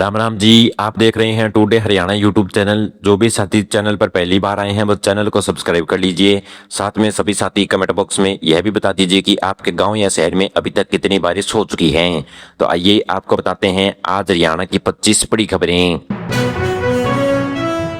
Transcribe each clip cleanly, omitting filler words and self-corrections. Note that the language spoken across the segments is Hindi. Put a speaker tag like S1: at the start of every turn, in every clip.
S1: राम राम जी। आप देख रहे हैं टुडे हरियाणा यूट्यूब चैनल। जो भी साथी चैनल पर पहली बार आए हैं वो चैनल को सब्सक्राइब कर लीजिए। साथ में सभी साथी कमेंट बॉक्स में यह भी बता दीजिए कि आपके गांव या शहर में अभी तक कितनी बारिश हो चुकी है। तो आइए आपको बताते हैं आज हरियाणा की 25 बड़ी खबरें।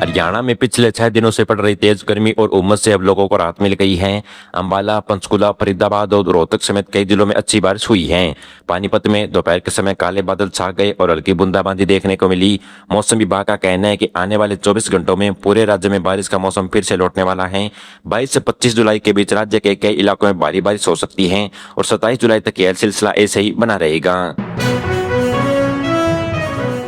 S1: हरियाणा में पिछले 6 दिनों से पड़ रही तेज गर्मी और उमस से अब लोगों को राहत मिल गई है। अंबाला, पंचकुला, फरीदाबाद और रोहतक समेत कई जिलों में अच्छी बारिश हुई है। पानीपत में दोपहर के समय काले बादल छा गए और हल्की बूंदाबांदी देखने को मिली। मौसम विभाग का कहना है कि आने वाले 24 घंटों में पूरे राज्य में बारिश का मौसम फिर से लौटने वाला है। 22 से 25 जुलाई के बीच राज्य के कई इलाकों में भारी बारिश हो सकती है और 27 जुलाई तक यह सिलसिला ऐसे ही बना रहेगा।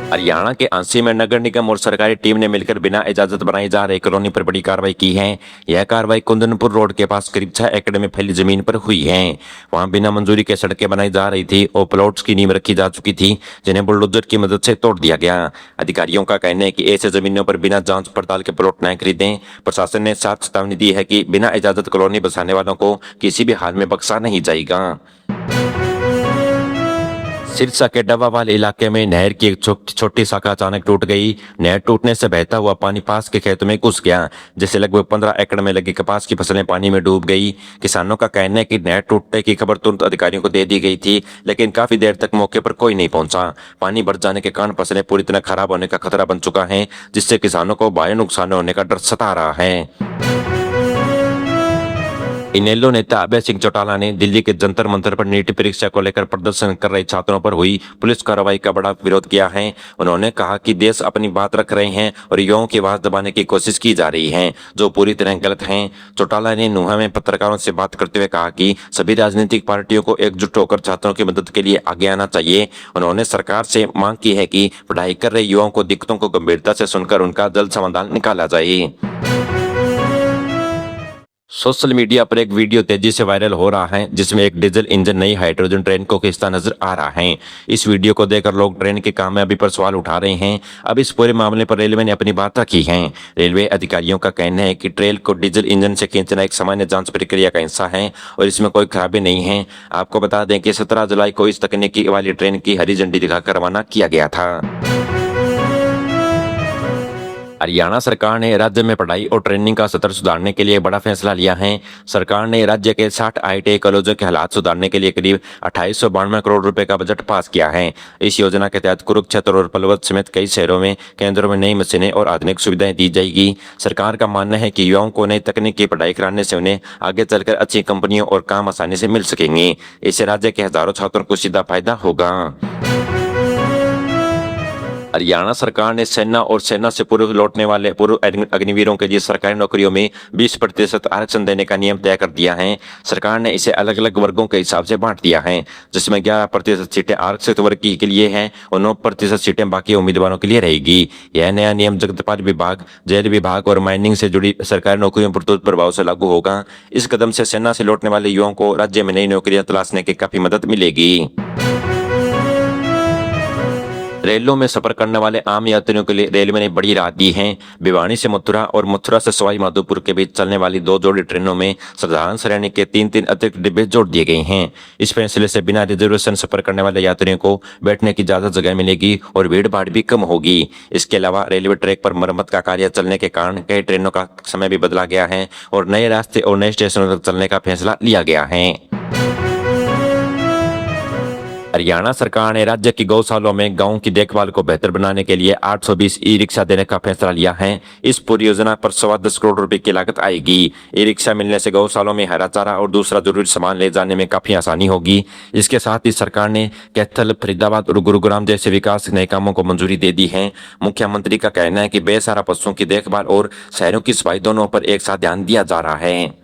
S1: हरियाणा के आंसी में नगर निगम और सरकारी टीम ने मिलकर बिना इजाजत बनाई जा रही कॉलोनी पर बड़ी कार्रवाई की है। यह कार्रवाई कुंदनपुर रोड के पास करीब 6 एकड़ में फैली जमीन पर हुई है। वहां बिना मंजूरी के सड़कें बनाई जा रही थी और प्लॉट्स की नींव रखी जा चुकी थी, जिन्हें बुलडोजर की मदद से तोड़ दिया गया। अधिकारियों का कहना है कि ऐसे जमीनों पर बिना जांच पड़ताल के प्लॉट न खरीदें। प्रशासन ने साफ चेतावनी दी है कि बिना इजाजत कॉलोनी बसाने वालों को किसी भी हाल में बख्शा नहीं जाएगा। सिरसा के डब्बावाल इलाके में नहर की एक छोटी शाखा अचानक टूट गई। नहर टूटने से बहता हुआ पानी पास के खेतों में घुस गया, जिससे लगभग 15 एकड़ में लगी कपास की फसलें पानी में डूब गई। किसानों का कहना है कि नहर टूटने की खबर तुरंत अधिकारियों को दे दी गई थी, लेकिन काफी देर तक मौके पर कोई नहीं पहुंचा। पानी बढ़ जाने के कारण फसलें पूरी तरह खराब होने का खतरा बन चुका है, जिससे किसानों को भारी नुकसान होने का डर सता रहा है। इनेलो नेता अभय सिंह चौटाला ने दिल्ली के जंतर मंतर पर नीट परीक्षा को लेकर प्रदर्शन कर रहे छात्रों पर हुई पुलिस कार्रवाई का बड़ा विरोध किया है। उन्होंने कहा कि देश अपनी बात रख रहे हैं और युवाओं की आवाज दबाने की कोशिश की जा रही है, जो पूरी तरह गलत है। चौटाला ने नुहा में पत्रकारों से बात करते हुए कहा कि सभी राजनीतिक पार्टियों को एकजुट होकर छात्रों की मदद के लिए आगे आना चाहिए। उन्होंने सरकार से मांग की है कि पढ़ाई कर रहे युवाओं को दिक्कतों को गंभीरता से सुनकर उनका जल्द समाधान निकाला जाए। सोशल मीडिया पर एक वीडियो तेजी से वायरल हो रहा है, जिसमें एक डीजल इंजन नई हाइड्रोजन ट्रेन को खींचता नजर आ रहा है। इस वीडियो को देखकर लोग ट्रेन की कामयाबी पर सवाल उठा रहे हैं। अब इस पूरे मामले पर रेलवे ने अपनी बात रखी है। रेलवे अधिकारियों का कहना है कि ट्रेन को डीजल इंजन से खींचना एक सामान्य जांच प्रक्रिया का हिस्सा है और इसमें कोई खराबी नहीं है। आपको बता दें कि 17 जुलाई को इस तकनीकी वाली ट्रेन की हरी झंडी दिखाकर रवाना किया गया था। हरियाणा सरकार ने राज्य में पढ़ाई और ट्रेनिंग का स्तर सुधारने के लिए बड़ा फैसला लिया है। सरकार ने राज्य के 60 IIT कॉलेजों के हालात सुधारने के लिए करीब 2892 करोड़ रुपए का बजट पास किया है। इस योजना के तहत कुरुक्षेत्र और पलवल समेत कई शहरों में केंद्रों में नई मशीनें और आधुनिक सुविधाएं दी जाएगी। सरकार का मानना है कि युवाओं को नई तकनीक की पढ़ाई कराने से उन्हें आगे चलकर अच्छी कंपनियों और काम आसानी से मिल सकेंगे। इससे राज्य के हजारों छात्रों को सीधा फायदा होगा। हरियाणा सरकार ने सेना और सेना से पूर्व लौटने वाले पूर्व अग्निवीरों के लिए सरकारी नौकरियों में 20% आरक्षण देने का नियम तय कर दिया है। सरकार ने इसे अलग अलग वर्गों के हिसाब से बांट दिया है, जिसमें 11% सीटें आरक्षित वर्ग के लिए हैं और 9% सीटें बाकी उम्मीदवारों के लिए रहेगी। यह नया नियम जगतपाल विभाग, जेल विभाग और माइनिंग से जुड़ी सरकारी नौकरियों पर तुरंत प्रभाव से लागू होगा। इस कदम से सेना से लौटने वाले युवाओं को राज्य में नई नौकरियां तलाशने की काफी मदद मिलेगी। रेलों में सफर करने वाले आम यात्रियों के लिए रेलवे ने बड़ी राहत दी है। भिवानी से मथुरा और मथुरा से सवाई माधोपुर के बीच चलने वाली 2 जोड़ी ट्रेनों में साधारण श्रेणी के 3 अतिरिक्त डिब्बे जोड़ दिए गए हैं। इस फैसले से बिना रिजर्वेशन सफर करने वाले यात्रियों को बैठने की ज्यादा जगह मिलेगी और भीड़ भाड़ भी कम होगी। इसके अलावा रेलवे ट्रैक पर मरम्मत का कार्य चलने के कारण कई ट्रेनों का समय भी बदला गया है और नए रास्ते और नए स्टेशनों तक चलने का फैसला लिया गया है। हरियाणा सरकार ने राज्य की गौशालों में गांवों की देखभाल को बेहतर बनाने के लिए 820 ई-रिक्शा देने का फैसला लिया है। इस पूरी योजना पर 10.25 करोड़ रुपए की लागत आएगी। ई-रिक्शा मिलने से गौशालों में हरा चारा और दूसरा जरूरी सामान ले जाने में काफी आसानी होगी। इसके साथ ही सरकार ने कैथल, फरीदाबाद और गुरुग्राम जैसे विकास नए कामों को मंजूरी दे दी है। मुख्यमंत्री का कहना है कि बेसहारा पशुओं की देखभाल और शहरों की सफाई दोनों पर एक साथ ध्यान दिया जा रहा है।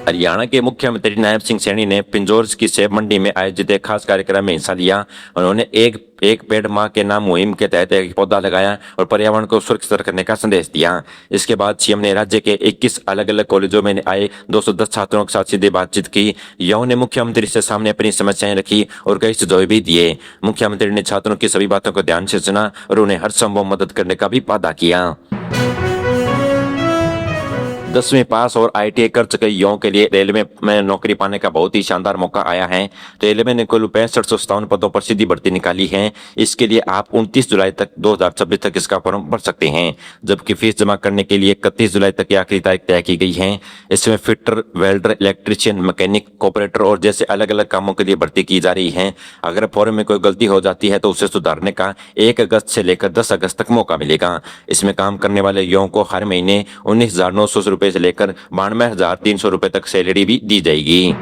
S1: हरियाणा के मुख्यमंत्री नायब सिंह सैनी ने पिंजौर की सेब मंडी में आयोजित एक खास कार्यक्रम में हिस्सा लिया। उन्होंने एक पेड़ मां के नाम मुहिम के तहत एक पौधा लगाया और पर्यावरण को सुरक्षित रखने का संदेश दिया। इसके बाद सीएम ने राज्य के 21 अलग अलग कॉलेजों में आए 210 छात्रों के साथ सीधे बातचीत की। युवाओं ने मुख्यमंत्री से सामने अपनी समस्याएं रखी और कई सुझाव भी दिए। मुख्यमंत्री ने छात्रों की सभी बातों को ध्यान से सुना और उन्हें हर संभव मदद करने का भी वादा किया। 10वीं पास और ITI कर चुके युवाओं के लिए रेलवे में नौकरी पाने का बहुत ही शानदार मौका आया है। रेलवे ने कुल 6557 पदों पर सीधी भर्ती निकाली है। इसके लिए आप 29 जुलाई तक 2026 तक इसका फॉर्म भर सकते हैं, जबकि फीस जमा करने के लिए 31 जुलाई तक की आखिरी तारीख तय की गई है। इसमें fitter, welder, electrician, mechanic, operator और जैसे अलग अलग कामों के लिए भर्ती की जा रही है। अगर फॉर्म में कोई गलती हो जाती है तो उसे सुधारने का 1 अगस्त से लेकर 10 अगस्त तक मौका मिलेगा। इसमें काम करने वाले युवाओं को हर महीने 19,900 रुपए से लेकर 92,300 रुपए तक सैलरी भी दी जाएगी।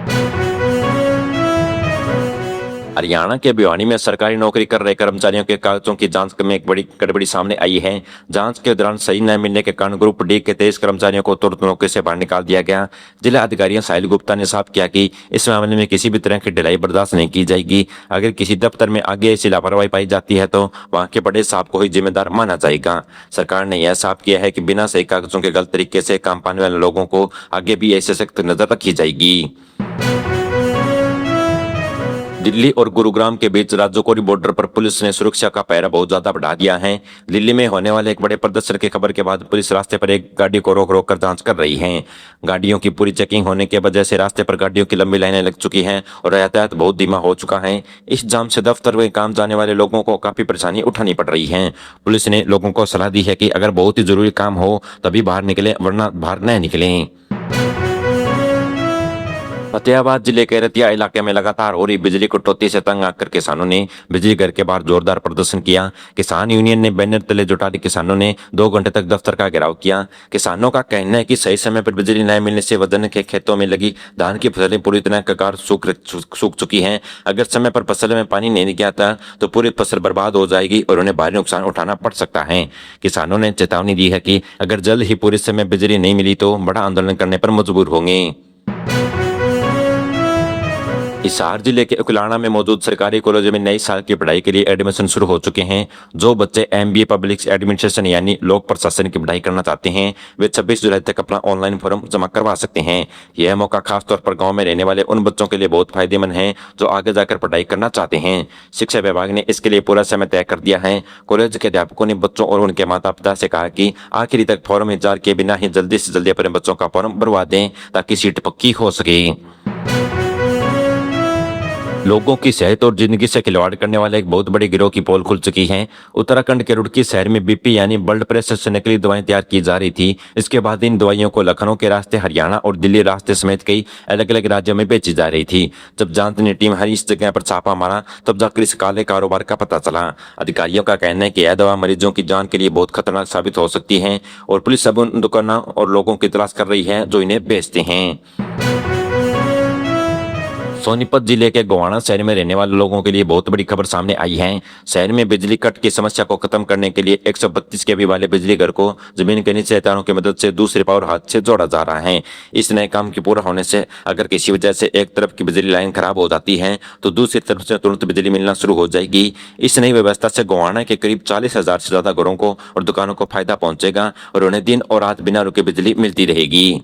S1: हरियाणा के भिवानी में सरकारी नौकरी कर रहे कर्मचारियों के कागजों की जांच में एक बड़ी गड़बड़ी सामने आई है। जांच के दौरान सही न मिलने के कारण ग्रुप डी के 23 कर्मचारियों को तुरंत नौकरी से बाहर निकाल दिया गया। जिला अधिकारी साहिल गुप्ता ने साफ किया कि इस मामले में किसी भी तरह की ढिलाई बर्दाश्त नहीं की जाएगी। अगर किसी दफ्तर में आगे ऐसी लापरवाही पाई जाती है तो वहाँ के बड़े साहब को ही जिम्मेदार माना जाएगा। सरकार ने यह साफ किया है कि बिना सही कागजों के गलत तरीके से काम पाने वाले लोगों को आगे भी ऐसे सख्त नजर रखी जाएगी। दिल्ली और गुरुग्राम के बीच राजौरी बॉर्डर पर पुलिस ने सुरक्षा का पहरा बहुत ज्यादा बढ़ा दिया है। दिल्ली में होने वाले एक बड़े प्रदर्शन की खबर के बाद पुलिस रास्ते पर एक गाड़ी को रोक कर जांच कर रही है। गाड़ियों की पूरी चेकिंग होने के वजह से रास्ते पर गाड़ियों की लंबी लाइनें लग चुकी हैं और यातायात बहुत धीमा हो चुका है। इस जाम से दफ्तर में काम जाने वाले लोगों को काफी परेशानी उठानी पड़ रही है। पुलिस ने लोगों को सलाह दी है कि अगर बहुत ही जरूरी काम हो तभी बाहर निकले, वरना बाहर न निकलें। फतेहाबाद जिले के रतिया इलाके में लगातार हो रही बिजली कटौती से तंग आकर किसानों ने बिजली घर के बाहर जोरदार प्रदर्शन किया। किसान यूनियन ने बैनर तले जुटाली किसानों ने 2 घंटे तक दफ्तर का घेराव किया। किसानों का कहना है कि सही समय पर बिजली न मिलने से वजन के खेतों में लगी धान की फसलें पूरी तरह कगार सूख चुकी हैं। अगर समय पर फसल में पानी नहीं गया था तो पूरी फसल बर्बाद हो जाएगी और उन्हें भारी नुकसान उठाना पड़ सकता है। किसानों ने चेतावनी दी है कि अगर जल्द ही पूरे समय बिजली नहीं मिली तो बड़ा आंदोलन करने पर मजबूर होंगे। हिसार जिले के उकलाना में मौजूद सरकारी कॉलेज में नई साल की पढ़ाई के लिए एडमिशन शुरू हो चुके हैं। जो बच्चे MBA पब्लिक एडमिनिस्ट्रेशन यानी लोक प्रशासन की पढ़ाई करना चाहते हैं वे 26 जुलाई तक अपना ऑनलाइन फॉर्म जमा करवा सकते हैं। यह मौका खासतौर पर गांव में रहने वाले उन बच्चों के लिए बहुत फायदेमंद है जो आगे जाकर पढ़ाई करना चाहते हैं। शिक्षा विभाग ने इसके लिए पूरा समय तय कर दिया है। कॉलेज के अध्यापकों ने बच्चों और उनके माता पिता से कहा कि आखिरी तक फॉर्म इंतजार किए बिना ही जल्दी से जल्दी अपने बच्चों का फॉर्म भरवा दें ताकि सीट पक्की हो सके। लोगों की सेहत और जिंदगी से खिलवाड़ करने वाले एक बहुत बड़ी गिरोह की पोल खुल चुकी है। उत्तराखंड के रुड़की शहर में BP यानी ब्लड प्रेशर से नकली दवाएं तैयार की जा रही थी। इसके बाद इन दवाइयों को लखनऊ के रास्ते, हरियाणा और दिल्ली रास्ते समेत कई अलग अलग राज्यों में बेची जा रही थी। जब जांच ने टीम हर इस जगह पर छापा मारा तब जाकर इस काले कारोबार का पता चला। अधिकारियों का कहना है कि यह दवा मरीजों की जान के लिए बहुत खतरनाक साबित हो सकती है और पुलिस अब उन दुकानों और लोगों की तलाश कर रही है जो इन्हें बेचते हैं। सोनीपत जिले के गोवाना शहर में रहने वाले लोगों के लिए बहुत बड़ी खबर सामने आई है। शहर में बिजली कट की समस्या को खत्म करने के लिए 132 kV वाले बिजली घर को जमीन के नीचे तारों की मदद से दूसरे पावर हाथ से जोड़ा जा रहा है। इस नए काम के पूरा होने से अगर किसी वजह से एक तरफ की बिजली लाइन खराब हो जाती है तो दूसरी तरफ से तुरंत बिजली मिलना शुरू हो जाएगी। इस नई व्यवस्था से गोवाना के करीब 40,000 से ज्यादा घरों को और दुकानों को फायदा पहुंचेगा और उन्हें दिन और रात बिना रुके बिजली मिलती रहेगी।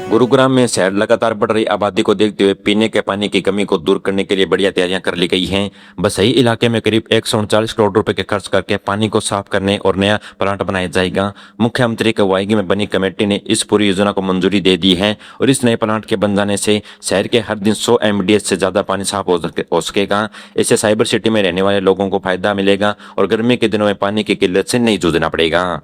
S1: गुरुग्राम में शहर लगातार बढ़ रही आबादी को देखते हुए पीने के पानी की कमी को दूर करने के लिए बढ़िया तैयारियां कर ली गई हैं। बसई इलाके में करीब 139 करोड़ रुपए के खर्च करके पानी को साफ करने और नया प्लांट बनाया जाएगा। मुख्यमंत्री की अगुवाई में बनी कमेटी ने इस पूरी योजना को मंजूरी दे दी है और इस नए प्लांट के बन जाने से शहर के हर दिन 100 MDS से ज्यादा पानी साफ हो सकेगा। इससे साइबर सिटी में रहने वाले लोगों को फायदा मिलेगा और गर्मी के दिनों में पानी की किल्लत से नहीं जूझना पड़ेगा।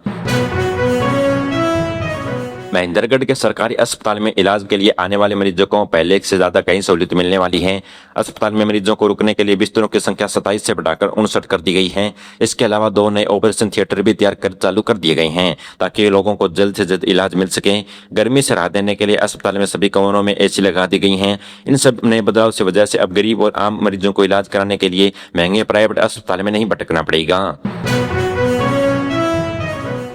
S1: महेंद्रगढ़ के सरकारी अस्पताल में इलाज के लिए आने वाले मरीजों को पहले से ज्यादा कई सहूलियत मिलने वाली है। अस्पताल में मरीजों को रुकने के लिए बिस्तरों की संख्या 27 से बढ़ाकर 59 कर दी गई है। इसके अलावा 2 नए ऑपरेशन थिएटर भी चालू कर दिए गए हैं ताकि लोगों को जल्द से जल्द इलाज मिल सके। गर्मी से राहत देने के लिए अस्पताल में सभी कमरों में AC लगा दी गई हैं। इन सब नए बदलाव से वजह से अब गरीब और आम मरीजों को इलाज कराने के लिए महंगे प्राइवेट अस्पताल में नहीं भटकना पड़ेगा।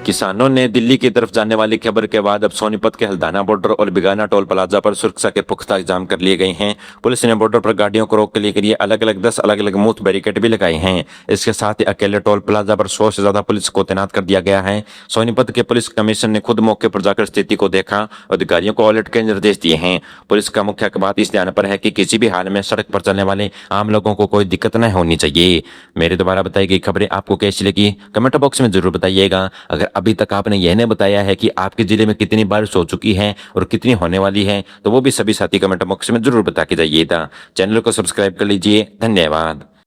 S1: किसानों ने दिल्ली की तरफ जाने वाली खबर के बाद अब सोनीपत के हल्दाना बॉर्डर और बिगाना टोल प्लाजा पर सुरक्षा के पुख्ता इंतजाम कर लिए गए हैं। पुलिस ने बॉर्डर पर गाड़ियों को रोकने के लिए अलग अलग 10 अलग अलग मुफ्त बैरिकेड भी लगाए हैं। इसके साथ ही अकेले टोल प्लाजा पर 100 से ज्यादा पुलिस को तैनात कर दिया गया है। सोनीपत के पुलिस कमिश्नर ने खुद मौके पर जाकर स्थिति को देखा और अधिकारियों को अलर्ट के निर्देश दिए हैं। पुलिस का मुख्य बात इस ध्यान पर है कि किसी भी हाल में सड़क पर चलने वाले आम लोगों को कोई दिक्कत न होनी चाहिए। मेरे द्वारा बताई गई खबरें आपको कैसी लगी कमेंट बॉक्स में जरूर बताइएगा। अगर अभी तक आपने यह नहीं बताया है कि आपके जिले में कितनी बारिश हो चुकी है और कितनी होने वाली है, तो वो भी सभी साथी कमेंट बॉक्स में जरूर बता के जाइएगा। चैनल को सब्सक्राइब कर लीजिए। धन्यवाद।